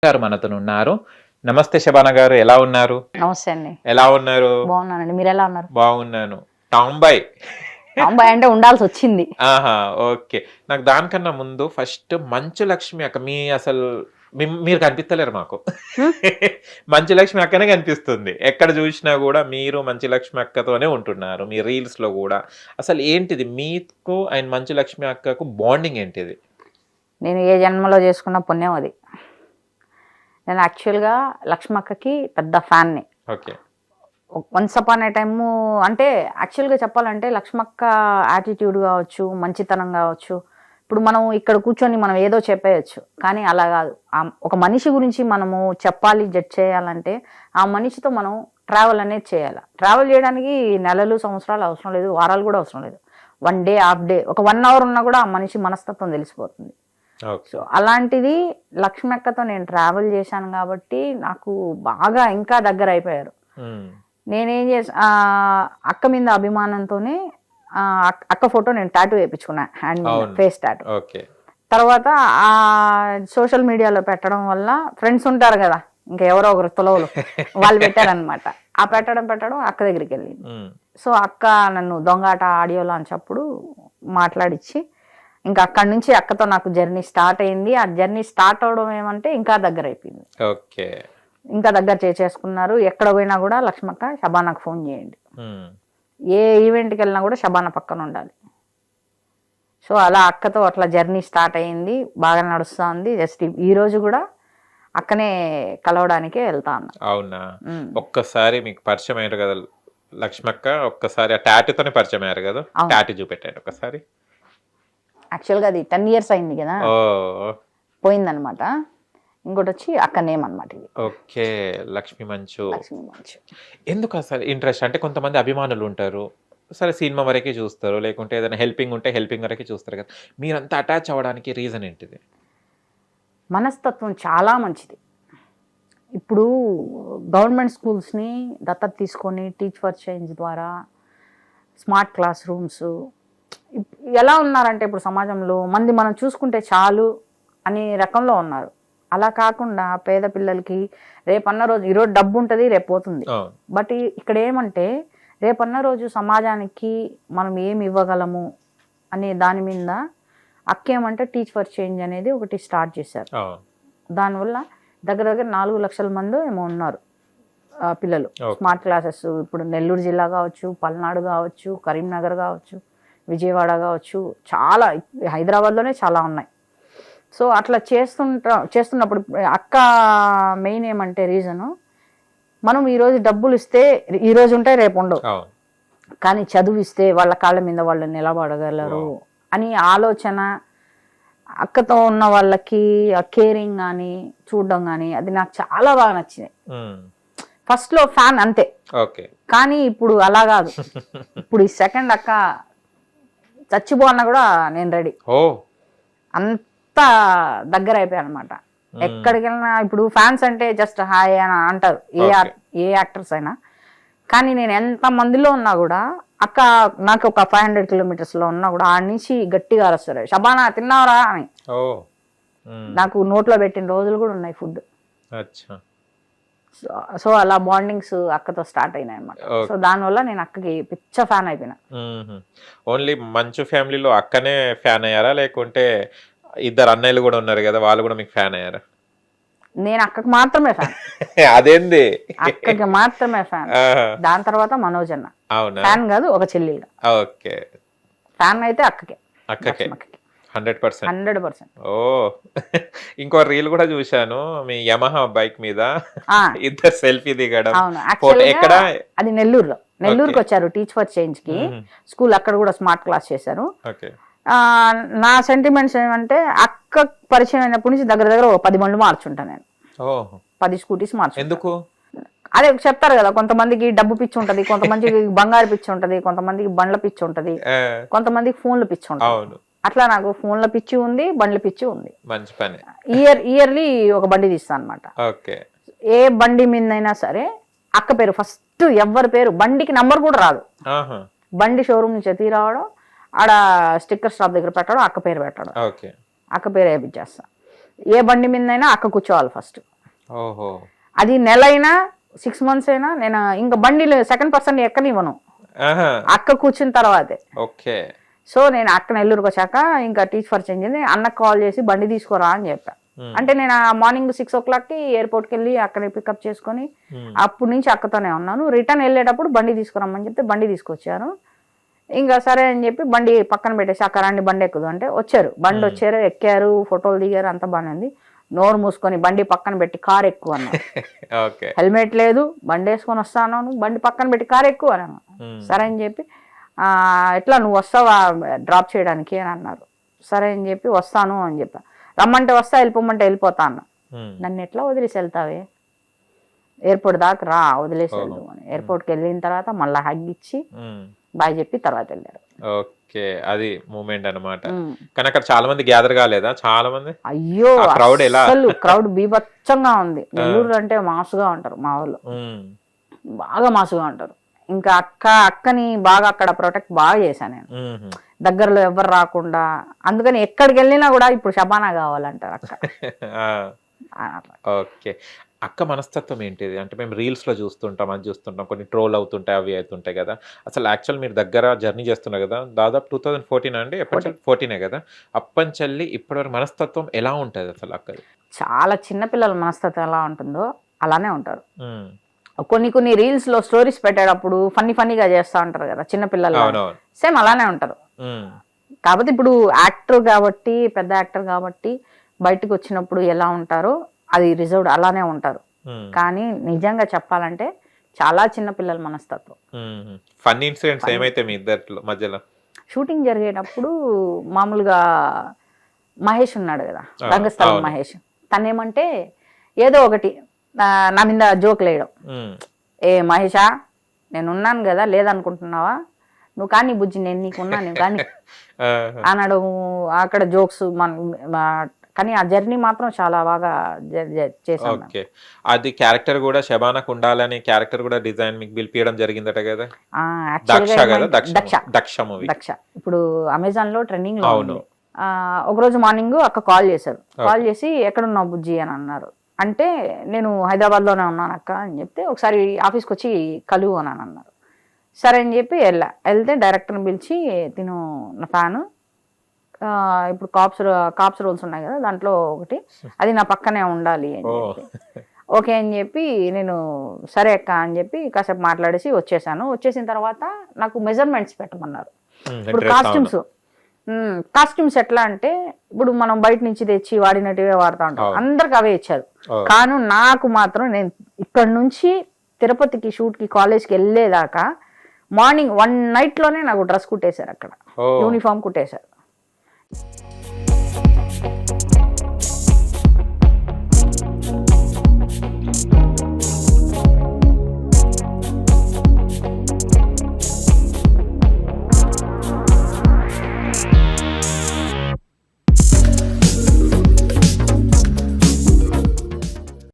గారు మనతో ఉన్నారు. నమస్తే శబానా గారు, ఎలా ఉన్నారు? నమస్తే అండి. ఎలా ఉన్నారు? బాగున్నానండి. మీరు ఎలా ఉన్నారు? బాగున్నాను. టాంబాయ్ టాంబాయ్ అంటే ఉండాల్సి వచ్చింది. ఆహా, ఓకే. నాకు దానికన్నా ముందు ఫస్ట్ మంచు లక్ష్మి అక్క, అసలు మీరు కనిపిస్తలేరు మాకు. మంచు లక్ష్మి అక్కనే కనిపిస్తుంది. ఎక్కడ చూసినా కూడా మీరు మంచు లక్ష్మి అక్కతోనే ఉంటున్నారు, మీ రీల్స్ లో కూడా. అసలు ఏంటిది మీకు అండ్ మంచు లక్ష్మి అక్కకు బాండింగ్ ఏంటిది? నేను ఏ జన్మలో చేసుకున్న పుణ్యం అది. నేను యాక్చువల్గా లక్ష్మక్కకి పెద్ద ఫ్యాన్ని. Okay. Once upon a time అంటే యాక్చువల్గా చెప్పాలంటే లక్ష్మక్క యాటిట్యూడ్ కావచ్చు, మంచితనం కావచ్చు, ఇప్పుడు మనం ఇక్కడ కూర్చొని మనం ఏదో చెప్పేయచ్చు, కానీ అలా కాదు. ఒక మనిషి గురించి మనము చెప్పాలి, జడ్జ్ చేయాలంటే ఆ మనిషితో మనం ట్రావెల్ అనేది చేయాలి. ట్రావెల్ చేయడానికి నెలలు, సంవత్సరాలు అవసరం లేదు, వారాలు కూడా అవసరం లేదు. 1 డే, హాఫ్ డే, ఒక 1 అవర్ ఉన్నా కూడా ఆ మనిషి మనస్తత్వం తెలిసిపోతుంది. సో అలాంటిది లక్ష్మక్కతో నేను ట్రావెల్ చేశాను కాబట్టి నాకు బాగా ఇంకా దగ్గర అయిపోయారు. నేనేం చేసా, అక్క మీద అభిమానంతోనే అక్క ఫోటో నేను టాటూ వేయించుకున్నా, హ్యాండ్ ఫేస్ టాటూ. తర్వాత ఆ సోషల్ మీడియాలో పెట్టడం వల్ల ఫ్రెండ్స్ ఉంటారు కదా, ఇంకా ఎవరో ఒకరు తొలవలు వాళ్ళు పెట్టారనమాట. ఆ పెట్టడం అక్క దగ్గరికి వెళ్ళింది. సో అక్క నన్ను దొంగాట ఆడియో లాంచ్ అప్పుడు మాట్లాడిచ్చి ఇంకా అక్కడి నుంచి అక్కతో నాకు జర్నీ స్టార్ట్ అయింది. ఆ జర్నీ స్టార్ట్ అవడం ఏమంటే ఇంకా దగ్గర అయిపోయింది. ఓకే. ఇంకా దగ్గర చేసుకున్నారు. ఎక్కడ పోయినా కూడా లక్ష్మక్క శబానాకు ఫోన్ చేయండి, ఏ ఈవెంట్కి వెళ్ళినా కూడా శబానా పక్కన ఉండాలి. సో అలా అక్కతో అట్లా జర్నీ స్టార్ట్ అయింది, బాగా నడుస్తూ ఉంది. జస్ట్ ఈ రోజు కూడా అక్కనే కలవడానికే వెళ్తా ఉన్నా. అవునా? ఒక్కసారి మీకు పరిచయం అయ్యారు కదా లక్ష్మక్క, ఒక్కసారి ఆ టాటూతోనే పరిచయం అయ్యారు కదా, టాటూ చూపెట్టాడు ఒకసారి. యాక్చువల్గా అది 10 years అయింది కదా, పోయిందనమాట. ఇంకోటి వచ్చి అక్క నేమ్ అనమాట ఇది. ఓకే, లక్ష్మీ మంచు. ఎందుకు అసలు ఇంట్రెస్ట్ అంటే కొంతమంది అభిమానులు ఉంటారు, సరే సినిమా వరకే చూస్తారు, లేకుంటే ఏదైనా హెల్పింగ్ ఉంటే హెల్పింగ్ వరకే చూస్తారు కదా, మీరంతా అటాచ్ అవ్వడానికి రీజన్ ఏంటిది? మనస్తత్వం చాలా మంచిది. ఇప్పుడు గవర్నమెంట్ స్కూల్స్ని దత్తత తీసుకొని టీచ్ ఫర్ చేంజ్ ద్వారా స్మార్ట్ క్లాస్ రూమ్స్ ఎలా ఉన్నారంటే ఇప్పుడు సమాజంలో మంది మనం చూసుకుంటే చాలు అనే రకంలో ఉన్నారు. అలా కాకుండా పేద పిల్లలకి రేపన్న రోజు, ఈరోజు డబ్బు ఉంటుంది, రేపు పోతుంది. బట్ ఇక్కడ ఏమంటే రేపన్న రోజు సమాజానికి మనం ఏమి ఇవ్వగలము అనే దాని మీద అక్కేమంటే టీచ్ ఫర్ చేంజ్ అనేది ఒకటి స్టార్ట్ చేశారు. దానివల్ల దగ్గర 4 లక్షల మంది ఏమో ఉన్నారు పిల్లలు. స్మార్ట్ క్లాసెస్ ఇప్పుడు నెల్లూరు జిల్లా కావచ్చు, పల్నాడు కావచ్చు, కరీంనగర్ కావచ్చు, విజయవాడ కావచ్చు, చాలా హైదరాబాద్లోనే చాలా ఉన్నాయి. సో అట్లా చేస్తున్నప్పుడు అక్క మెయిన్ ఏమంటే రీజను, మనం ఈరోజు డబ్బులు ఇస్తే ఈరోజు ఉంటాయి, రేపు ఉండవు, కానీ చదువు ఇస్తే వాళ్ళ కాళ్ళ మీద వాళ్ళు నిలబడగలరు అని ఆలోచన. అక్కతో ఉన్న వాళ్ళకి ఆ కేరింగ్ కానీ చూడడం కానీ అది నాకు చాలా బాగా నచ్చింది. ఫస్ట్ లో ఫ్యాన్ అంతే, కానీ ఇప్పుడు అలా కాదు. ఇప్పుడు ఈ సెకండ్ అక్క చచ్చిపోన్నా కూడా నేను రెడీ, అంత దగ్గర అయిపోయాను అనమాట. ఎక్కడికి వెళ్ళినా ఇప్పుడు ఫ్యాన్స్ అంటే జస్ట్ హాయ్ అని అంటారు ఏ యాక్టర్స్ అయినా, కానీ నేను ఎంత మందిలో ఉన్నా కూడా అక్క నాకు ఒక 500 kilometers లో ఉన్నా కూడా ఆడ నుంచి గట్టిగా అరుస్తారు, శబానా తిన్నావరా అని. నాకు నోట్లో పెట్టిన రోజులు కూడా ఉన్నాయి ఫుడ్. సో అలా బాండింగ్స్ అక్కతో స్టార్ట్ అయినాయి అనమాట. సో దానివల్ల నేను అక్కకి పిచ్చ ఫ్యాన్ అయిపోయినా. ఓన్లీ మంచు ఫ్యామిలీలో అక్కనే ఫ్యాన్ అయ్యారా, లేకుంటే ఇద్దరు అన్నయ్యలు కూడా ఉన్నారు కదా, వాళ్ళు కూడా మీకు ఫ్యాన్ అయ్యారా? నేను అక్కకి మాత్రమే ఫ్యాన్. అదేంది? అక్కకి మాత్రమే ఫ్యాన్. దాని తర్వాత మనోజ్ అన్న ఫ్యాన్ కాదు, ఒక చెల్లిగా. ఓకే, ఫ్యాన్ అయితే అక్కకే 100%. ఓ, ఇంకో రీల్ కూడా చూశాను, మీ యమహా బైక్ మీద ఇద్దరు సెల్ఫీ దిగడం. ఎక్కడ? అది నెల్లూరుకి వచ్చారు టీచ్ ఫర్ చేంజ్ కి, స్కూల్ అక్కడ కూడా స్మార్ట్ క్లాస్ చేశారు. నా సెంటిమెంట్స్ ఏమంటే అక్క పరిచయం అయినప్పటి నుంచి దగ్గర 10 బండ్లు మార్చుంటా నేను, 10 స్కూటీస్ మార్చు. ఎందుకు? అదే చెప్తారు కదా, కొంతమందికి డబ్బు పిచ్చి ఉంటది, కొంతమందికి బంగారు పిచ్చి ఉంటది, కొంతమందికి బండ్ల పిచ్చి ఉంటది, కొంతమందికి ఫోన్ల పిచ్చి ఉంటది. అట్లా నాకు ఫోన్ల పిచ్చి ఉంది, బండ్ల పిచ్చి ఉంది. మంచి పని. ఇయర్లీ ఒక బండి తీస్తాను అనమాట. ఏ బండి మీదైనా సరే అక్క పేరు ఫస్ట్, ఎవరి పేరు, బండికి నంబర్ కూడా రాదు, బండి షోరూమ్ నుంచి ఎత్తి రావడం, ఆడ స్టిక్కర్ షాప్ దగ్గర పెట్టడం, అక్క పేరు పెట్టడం, అక్క పేరు వేయించేస్తా. ఏ బండి మీదైనా అక్క కూర్చోవాలి ఫస్ట్. ఓహో. అది నెల అయినా 6 months అయినా నేను ఇంకా బండిలో సెకండ్ పర్సన్ ఎక్కనివ్వను, ఆహా. అక్క కూర్చున్న తర్వాతే. ఓకే. సో నేను అక్క నెల్లూరుకి వచ్చాక ఇంకా టీచ్ ఫర్ చేంజ్ అయింది, అన్నకు కాల్ చేసి బండి తీసుకోరా అని చెప్పా. అంటే నేను మార్నింగ్ 6 o'clockకి ఎయిర్పోర్ట్కి వెళ్ళి అక్కడ పికప్ చేసుకొని అప్పటి నుంచి అక్కతోనే ఉన్నాను. రిటర్న్ వెళ్ళేటప్పుడు బండి తీసుకురమ్మని చెప్తే బండి తీసుకొచ్చారు. ఇంకా సరే అని చెప్పి బండి పక్కన పెట్టేసి అక్కడ రండి బండి ఎక్కుదు అంటే వచ్చారు. బండి వచ్చారు, ఎక్కారు, ఫోటోలు దిగారు, అంతా బాగానే ఉంది. నోరు మూసుకొని బండి పక్కన పెట్టి కారు ఎక్కువ అన్నాను. హెల్మెట్ లేదు, బండి వేసుకొని వస్తాను, బండి పక్కన పెట్టి కారు ఎక్కువ అన్నాను. సరే అని చెప్పి ఎట్లా నువ్వు వస్తావా డ్రాప్ చేయడానికి అని అన్నారు. సరే అని చెప్పి వస్తాను అని చెప్పా. రమ్మంటే వస్తా, వెళ్ళిపోమంటే వెళ్ళిపోతా అన్న. నన్ను ఎట్లా వదిలేసి వెళ్తావే, ఎయిర్పోర్ట్ దాకా రా వదిలేసి వెళ్దు అని. ఎయిర్పోర్ట్కి వెళ్ళిన తర్వాత మళ్ళీ హగ్ ఇచ్చి బాయ్ చెప్పి తర్వాత వెళ్ళారు. ఓకే, అది మూమెంట్ అన్నమాట. కానీ అక్కడ చాలా మంది గ్యాదర్ కాలేదా? చాలా మంది. అయ్యో క్రౌడ్ ఎలా? అసలు క్రౌడ్ బీభత్సంగా ఉంది. నెల్లూరు అంటే మాసుగా ఉంటారు మా వాళ్ళు, బాగా మాసుగా ఉంటారు. ఇంకా అక్కని బాగా అక్కడ ప్రొటెక్ట్ బాగా చేశాను నేను, దగ్గరలో ఎవరు రాకుండా. అందుకని ఎక్కడికి వెళ్ళినా కూడా ఇప్పుడు షబానా కావాలంటారు అక్క. ఓకే. అక్క మనస్తత్వం ఏంటిది అంటే మేము రీల్స్ లో చూస్తుంటాం, అది చూస్తుంటాం, కొన్ని ట్రోల్ అవుతుంటాయి, అవి అవుతుంటాయి కదా. అసలు యాక్చువల్ మీరు దగ్గర జర్నీ చేస్తున్నారు కదా, దాదాపు 2014 అండి, 14 కదా. అప్పంచెల్లి ఇప్పటివరకు మనస్తత్వం ఎలా ఉంటుంది అసలు అక్కది? చాలా చిన్నపిల్లల మనస్తత్వం ఎలా ఉంటుందో అలానే ఉంటారు. కొన్ని రీల్స్ లో స్టోరీస్ పెట్టేటప్పుడు ఫన్నీగా చేస్తూ ఉంటారు కదా చిన్నపిల్లలు, సేమ్ అలానే ఉంటారు. కాకపోతే ఇప్పుడు యాక్టర్ కాబట్టి, పెద్ద యాక్టర్ కాబట్టి బయటకు వచ్చినప్పుడు ఎలా ఉంటారో అది రిజర్వ్డ్ అలానే ఉంటారు. కానీ నిజంగా చెప్పాలంటే చాలా చిన్న పిల్లల మనస్తత్వం. ఫన్నీ ఇన్సిడెంట్స్ ఏమైతే మీ ఇద్దరి మధ్యలో? షూటింగ్ జరిగేటప్పుడు మామూలుగా మహేష్ ఉన్నాడు కదా, రంగస్థలం మహేష్, తనేమంటే ఏదో ఒకటి నా మీద జోక్ లేయడం. ఏ మహేషా, నేనున్నాను కదా, లేదనుకుంటున్నావా, నువ్వు కానీ బుజ్జి, నేను నీకున్నాను కానీ అనడం. అక్కడ జోక్స్ కానీ ఆ జర్నీ మాత్రం చాలా బాగా చేశాను. అది క్యారెక్టర్ కూడా శబానాకు ఉండాలని క్యారెక్టర్ కూడా డిజైన్ మీకు పిలిపియడం జరిగిందట కదా. దక్ష ఇప్పుడు అమెజాన్ లో ట్రెండింగ్ లో ఉంది. ఒకరోజు మార్నింగ్ అక్క కాల్ చేశారు. కాల్ చేసి ఎక్కడున్నావు బుజ్జి అని అన్నారు. అంటే నేను హైదరాబాద్ లోనే ఉన్నాను అక్క అని చెప్తే ఒకసారి ఆఫీస్కి వచ్చి కలువు అని అన్నారు. సరే అని చెప్పి వెళ్తే డైరెక్టర్ని పిలిచి, తిను నా ఫ్యాను, ఇప్పుడు కాప్స్ రోల్స్ ఉన్నాయి కదా దాంట్లో ఒకటి, అది నా పక్కనే ఉండాలి అని చెప్పి ఓకే అని చెప్పి నేను సరే అక్క అని చెప్పి కాసేపు మాట్లాడేసి వచ్చేసాను. వచ్చేసిన తర్వాత నాకు మెజర్మెంట్స్ పెట్టమన్నారు. ఇప్పుడు కాస్ట్యూమ్స్ ఎట్లా అంటే ఇప్పుడు మనం బయట నుంచి తెచ్చి వాడినట్టుగా వాడుతూ ఉంటాం, అందరికి అవే ఇచ్చారు. కానీ నాకు మాత్రం నేను ఇక్కడ నుంచి తిరుపతికి షూట్కి కాలేజ్కి వెళ్ళేదాకా మార్నింగ్ 1 night లోనే నాకు డ్రెస్ కుట్టేశారు, అక్కడ యూనిఫామ్ కుట్టేశారు.